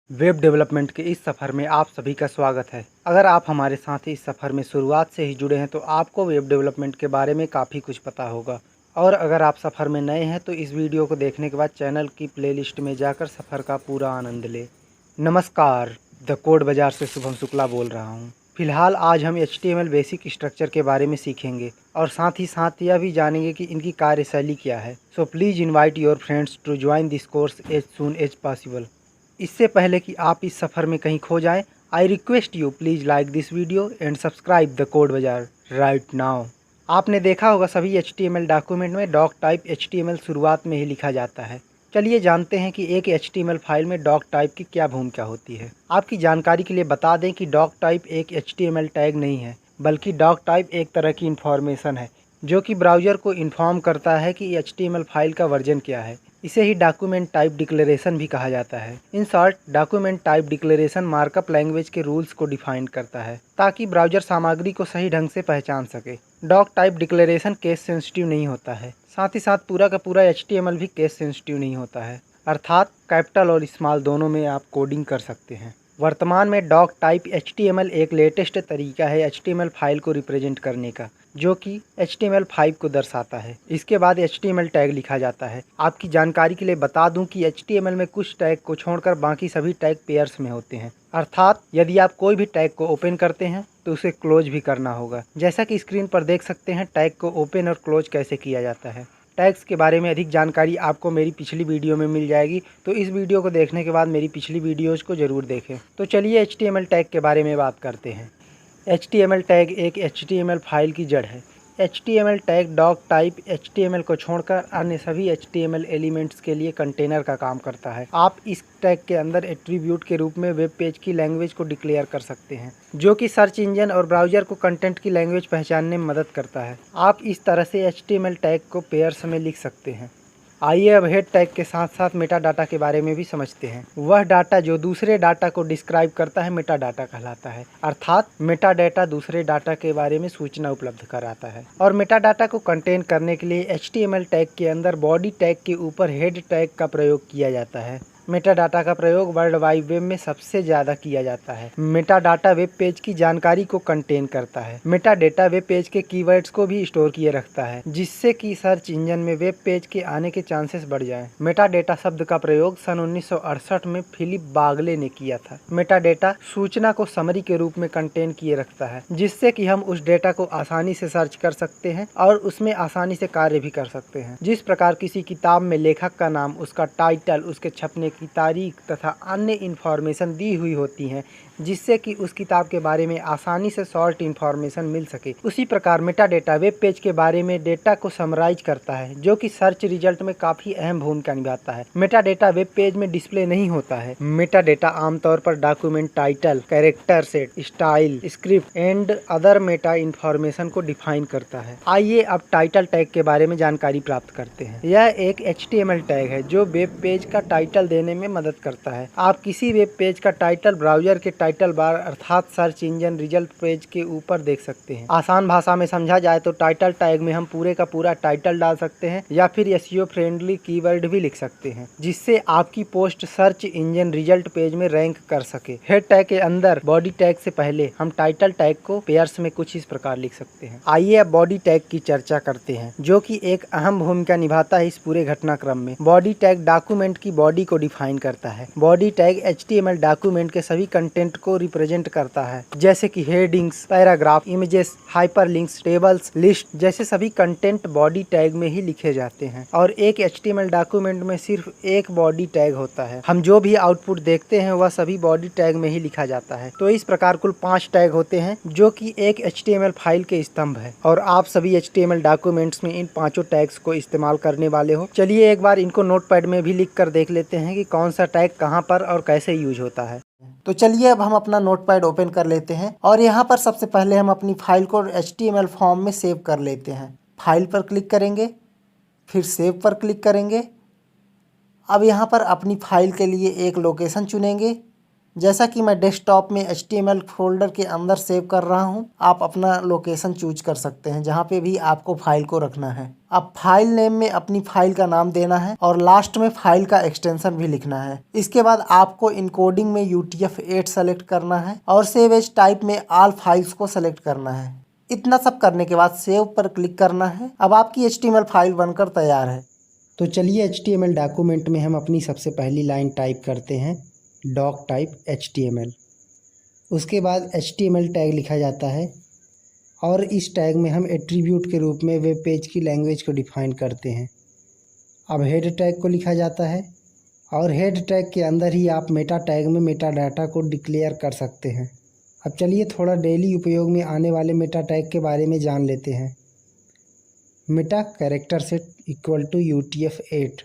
Web development के इस सफ़र में आप सभी का स्वागत है। अगर आप हमारे साथ इस सफ़र में शुरुआत से ही जुड़े हैं तो आपको वेब डेवलपमेंट के बारे में काफ़ी कुछ पता होगा। और अगर आप सफ़र में नए हैं तो इस वीडियो को देखने के बाद चैनल की प्लेलिस्ट में जाकर सफ़र का पूरा आनंद लें। नमस्कार, द कोड बाज़ार से शुभम शुक्ला बोल रहा हूँ। फिलहाल आज हम HTML बेसिक स्ट्रक्चर के बारे में सीखेंगे और साथ ही साथ यह भी जानेंगे कि इनकी कार्यशैली क्या है। So please invite your friends to join this course as soon as possible. इससे पहले कि आप इस सफ़र में कहीं खो जाएं, I request you please like this video and subscribe the code बाज़ार राइट नाउ। आपने देखा होगा सभी HTML डॉक्यूमेंट में डॉक टाइप HTML शुरुआत में ही लिखा जाता है। चलिए जानते हैं कि एक HTML फाइल में डॉक टाइप की क्या भूमिका होती है। आपकी जानकारी के लिए बता दें कि डॉक टाइप एक HTML टैग नहीं है, बल्कि डॉक टाइप एक तरह की इंफॉर्मेशन है जो कि ब्राउज़र को इन्फॉर्म करता है कि HTML फाइल का वर्जन क्या है। इसे ही डॉक्यूमेंट टाइप डिक्लेरेशन भी कहा जाता है। In short, document type declaration markup language के रूल्स को डिफाइन करता है ताकि ब्राउज़र सामग्री को सही ढंग से पहचान सके। Doctype declaration case sensitive नहीं होता है, साथ ही साथ पूरा का पूरा HTML भी केस सेंसिटिव नहीं होता है, अर्थात कैपिटल और स्मॉल दोनों में आप कोडिंग कर सकते हैं। वर्तमान में डॉक टाइप HTML एक लेटेस्ट तरीका है HTML फाइल को रिप्रेजेंट करने का, जो कि HTML5 को दर्शाता है। इसके बाद HTML टैग लिखा जाता है। आपकी जानकारी के लिए बता दूं कि HTML में कुछ टैग को छोड़कर बाकी सभी टैग पेयर्स में होते हैं, अर्थात यदि आप कोई भी टैग को ओपन करते हैं तो उसे क्लोज भी करना होगा। जैसा कि स्क्रीन पर देख सकते हैं टैग को ओपन और क्लोज कैसे किया जाता है। टैग्स के बारे में अधिक जानकारी आपको मेरी पिछली वीडियो में मिल जाएगी, तो इस वीडियो को देखने के बाद मेरी पिछली वीडियोज़ को ज़रूर देखें। तो चलिए HTML टैग के बारे में बात करते हैं। HTML टैग एक HTML फाइल की जड़ है। HTML tag doctype HTML को छोड़कर अन्य सभी HTML एलिमेंट्स के लिए कंटेनर का काम करता है। आप इस टैग के अंदर एट्रीब्यूट के रूप में वेब पेज की लैंग्वेज को डिक्लेयर कर सकते हैं, जो कि सर्च इंजन और ब्राउज़र को कंटेंट की लैंग्वेज पहचानने में मदद करता है। आप इस तरह से HTML टैग को पेयर्स में लिख सकते हैं। आइए अब हेड टैग के साथ साथ मेटा डाटा के बारे में भी समझते हैं। वह डाटा जो दूसरे डाटा को डिस्क्राइब करता है मेटा डाटा कहलाता है, अर्थात मेटा डाटा दूसरे डाटा के बारे में सूचना उपलब्ध कराता है। और मेटा डाटा को कंटेन करने के लिए HTML टैग के अंदर बॉडी टैग के ऊपर हेड टैग का प्रयोग किया जाता है। मेटा डाटा का प्रयोग वर्ल्ड वाइड वेब में सबसे ज़्यादा किया जाता है। मेटा डाटा वेब पेज की जानकारी को कंटेन करता है। मेटा डेटा वेब पेज के कीवर्ड्स को भी स्टोर किए रखता है, जिससे कि सर्च इंजन में वेब पेज के आने के चांसेस बढ़ जाएं। मेटा डेटा शब्द का प्रयोग सन 1968 में फिलिप बागले ने किया था। मेटा डेटा सूचना को समरी के रूप में कंटेन किए रखता है, जिससे कि हम उस डेटा को आसानी से सर्च कर सकते हैं और उसमें आसानी से कार्य भी कर सकते हैं। जिस प्रकार किसी किताब में लेखक का नाम, उसका टाइटल, उसके छपने की तारीख तथा अन्य इन्फॉर्मेशन दी हुई होती हैं, जिससे कि उस किताब के बारे में आसानी से शॉर्ट इन्फॉर्मेशन मिल सके, उसी प्रकार मेटा डेटा वेब पेज के बारे में डेटा को समराइज करता है, जो कि सर्च रिजल्ट में काफ़ी अहम भूमिका निभाता है। मेटा डेटा वेब पेज में डिस्प्ले नहीं होता है। मेटा डेटा आमतौर पर document title, character set, style, script and other matter information को डिफाइन करता है। आइए अब टाइटल टैग के बारे में जानकारी प्राप्त करते हैं। यह एक HTML टैग है जो वेब पेज का टाइटल देने में मदद करता है। आप किसी वेब पेज का टाइटल ब्राउज़र के टाइटल बार अर्थात सर्च इंजन रिजल्ट पेज के ऊपर देख सकते हैं। आसान भाषा में समझा जाए तो टाइटल टैग में हम पूरे का पूरा टाइटल डाल सकते हैं या फिर SEO फ्रेंडली कीवर्ड भी लिख सकते हैं, जिससे आपकी post search engine result page में रैंक कर सके। हेड टैग के अंदर बॉडी टैग से पहले हम टाइटल टैग को पेयर्स में कुछ इस प्रकार लिख सकते हैं। आइए अब बॉडी टैग की चर्चा करते हैं, जो कि एक अहम भूमिका निभाता है इस पूरे घटनाक्रम में। बॉडी टैग डॉक्यूमेंट की बॉडी को डिफाइन करता है। बॉडी टैग HTML डॉक्यूमेंट के सभी कंटेंट को रिप्रेजेंट करता है, जैसे कि headings, paragraph, images, hyperlinks, tables, list जैसे सभी कंटेंट बॉडी टैग में ही लिखे जाते हैं। और एक HTML डॉक्यूमेंट में सिर्फ एक बॉडी टैग होता है। हम जो भी आउटपुट देखते हैं वह सभी बॉडी टैग में ही लिखा जाता है। तो इस प्रकार कुल 5 टैग होते हैं, जो कि एक HTML फाइल के स्तंभ है। और आप सभी HTML डॉक्यूमेंट्स में इन 5 टैग्स को इस्तेमाल करने वाले हो। चलिए एक बार इनको नोटपैड में भी लिख कर देख लेते हैं कि कौन सा टैग कहाँ पर और कैसे यूज होता है। तो चलिए अब हम अपना नोटपैड ओपन कर लेते हैं और यहाँ पर सबसे पहले हम अपनी फाइल को HTML फॉर्म में सेव कर लेते हैं। फाइल पर क्लिक करेंगे, फिर सेव पर क्लिक करेंगे। अब यहाँ पर अपनी फाइल के लिए एक लोकेशन चुनेंगे जैसा कि मैं डेस्कटॉप में HTML फोल्डर के अंदर सेव कर रहा हूं, आप अपना लोकेशन चूज कर सकते हैं जहां पे भी आपको फाइल को रखना है। अब फाइल नेम में अपनी फाइल का नाम देना है और लास्ट में फाइल का एक्सटेंशन भी लिखना है। इसके बाद आपको इनकोडिंग में UTF-8 सेलेक्ट करना है और सेव एज टाइप में ऑल फाइल्स को सेलेक्ट करना है। इतना सब करने के बाद सेव पर क्लिक करना है। अब आपकी HTML फाइल बनकर तैयार है। तो चलिए HTML डॉक्यूमेंट में हम अपनी सबसे पहली लाइन टाइप करते हैं, डॉक टाइप HTML। उसके बाद HTML टैग लिखा जाता है और इस टैग में हम एट्रीब्यूट के रूप में वेब पेज की लैंग्वेज को डिफाइन करते हैं। अब हेड टैग को लिखा जाता है और हेड टैग के अंदर ही आप मेटा टैग में मेटा डाटा को डिक्लेयर कर सकते हैं। अब चलिए थोड़ा डेली उपयोग में आने वाले मेटा टैग के बारे में जान लेते हैं। Meta character set equal to UTF-8।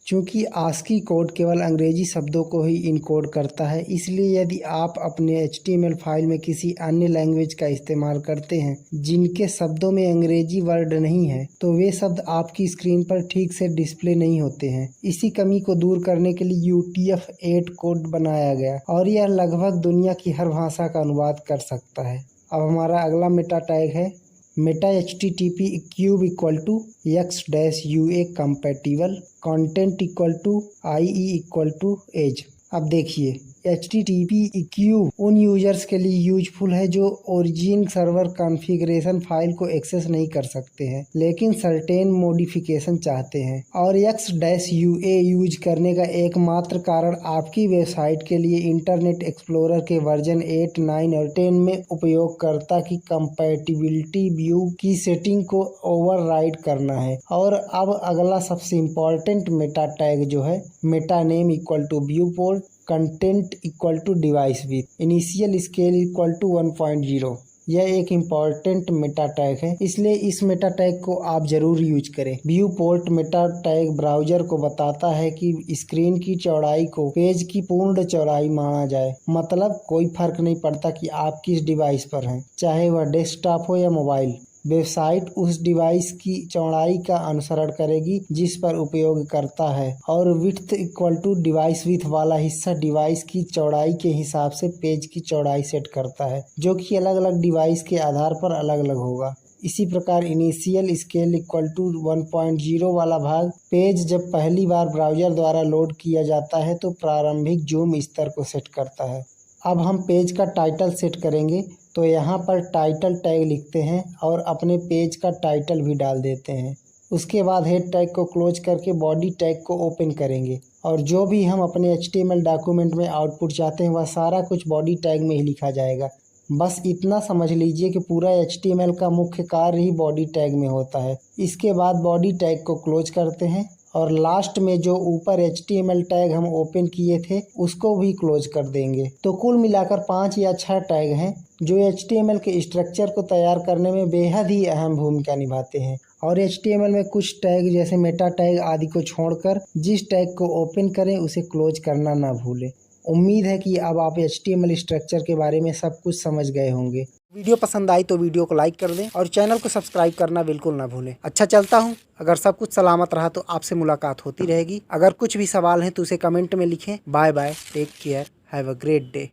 चूँकि ASCII कोड केवल अंग्रेजी शब्दों को ही इनकोड करता है, इसलिए यदि आप अपने HTML फाइल में किसी अन्य लैंग्वेज का इस्तेमाल करते हैं जिनके शब्दों में अंग्रेजी वर्ड नहीं है, तो वे शब्द आपकी स्क्रीन पर ठीक से डिस्प्ले नहीं होते हैं। इसी कमी को दूर करने के लिए UTF-8 कोड बनाया गया और यह लगभग दुनिया की हर भाषा का अनुवाद कर सकता है। अब हमारा अगला मेटा टैग है meta HTTP equiv equal to x-UA compatible content equal to IE equal to edge. अब देखिए HTTP क्यूब उन यूजर्स के लिए यूजफुल है जो ओरिजिन सर्वर कॉन्फ़िगरेशन फाइल को एक्सेस नहीं कर सकते हैं लेकिन सर्टेन मॉडिफिकेशन चाहते हैं, और x-UA यूज करने का एकमात्र कारण आपकी वेबसाइट के लिए इंटरनेट एक्सप्लोरर के वर्जन 8, 9 और 10 में उपयोगकर्ता की कंपैटिबिलिटी व्यू की सेटिंग को ओवरराइड करना है। और अब अगला सबसे इम्पोर्टेंट मेटा टैग जो है meta name equal to viewport content equal to device width initial scale equal to 1.0। यह एक इम्पॉर्टेंट मेटा टैग है, इसलिए इस मेटा टैग को आप जरूर यूज करें। View port Meta tag browser को बताता है कि स्क्रीन की चौड़ाई को पेज की पूर्ण चौड़ाई माना जाए। मतलब कोई फर्क नहीं पड़ता कि आप किस डिवाइस पर हैं, चाहे वह डेस्कटॉप हो या मोबाइल, वेबसाइट उस डिवाइस की चौड़ाई का अनुसरण करेगी जिस पर उपयोग करता है। और width equal to device width वाला हिस्सा डिवाइस की चौड़ाई के हिसाब से पेज की चौड़ाई सेट करता है, जो कि अलग अलग डिवाइस के आधार पर अलग अलग होगा। इसी प्रकार इनिशियल स्केल इक्वल टू 1.0 वाला भाग पेज जब पहली बार ब्राउजर द्वारा लोड किया जाता है तो प्रारंभिक जूम स्तर को सेट करता है। अब हम पेज का टाइटल सेट करेंगे, तो यहाँ पर टाइटल टैग लिखते हैं और अपने पेज का टाइटल भी डाल देते हैं। उसके बाद हेड टैग को क्लोज करके बॉडी टैग को ओपन करेंगे और जो भी हम अपने HTML डॉक्यूमेंट में आउटपुट चाहते हैं वह सारा कुछ बॉडी टैग में ही लिखा जाएगा। बस इतना समझ लीजिए कि पूरा HTML का मुख्य कार्य ही बॉडी टैग में होता है। इसके बाद बॉडी टैग को क्लोज करते हैं और लास्ट में जो ऊपर HTML टैग हम ओपन किए थे उसको भी क्लोज कर देंगे। तो कुल मिलाकर 5 या 6 टैग हैं जो HTML के स्ट्रक्चर को तैयार करने में बेहद ही अहम भूमिका निभाते हैं। और HTML में कुछ टैग जैसे मेटा टैग आदि को छोड़कर जिस टैग को ओपन करें उसे क्लोज करना ना भूलें। उम्मीद है कि अब आप HTML स्ट्रक्चर के बारे में सब कुछ समझ गए होंगे। वीडियो पसंद आई तो वीडियो को लाइक कर दें और चैनल को सब्सक्राइब करना बिल्कुल ना भूलें। अच्छा चलता हूँ। अगर सब कुछ सलामत रहा तो आपसे मुलाकात होती रहेगी। अगर कुछ भी सवाल हैं तो उसे कमेंट में लिखें। Bye bye, take care, have a great day.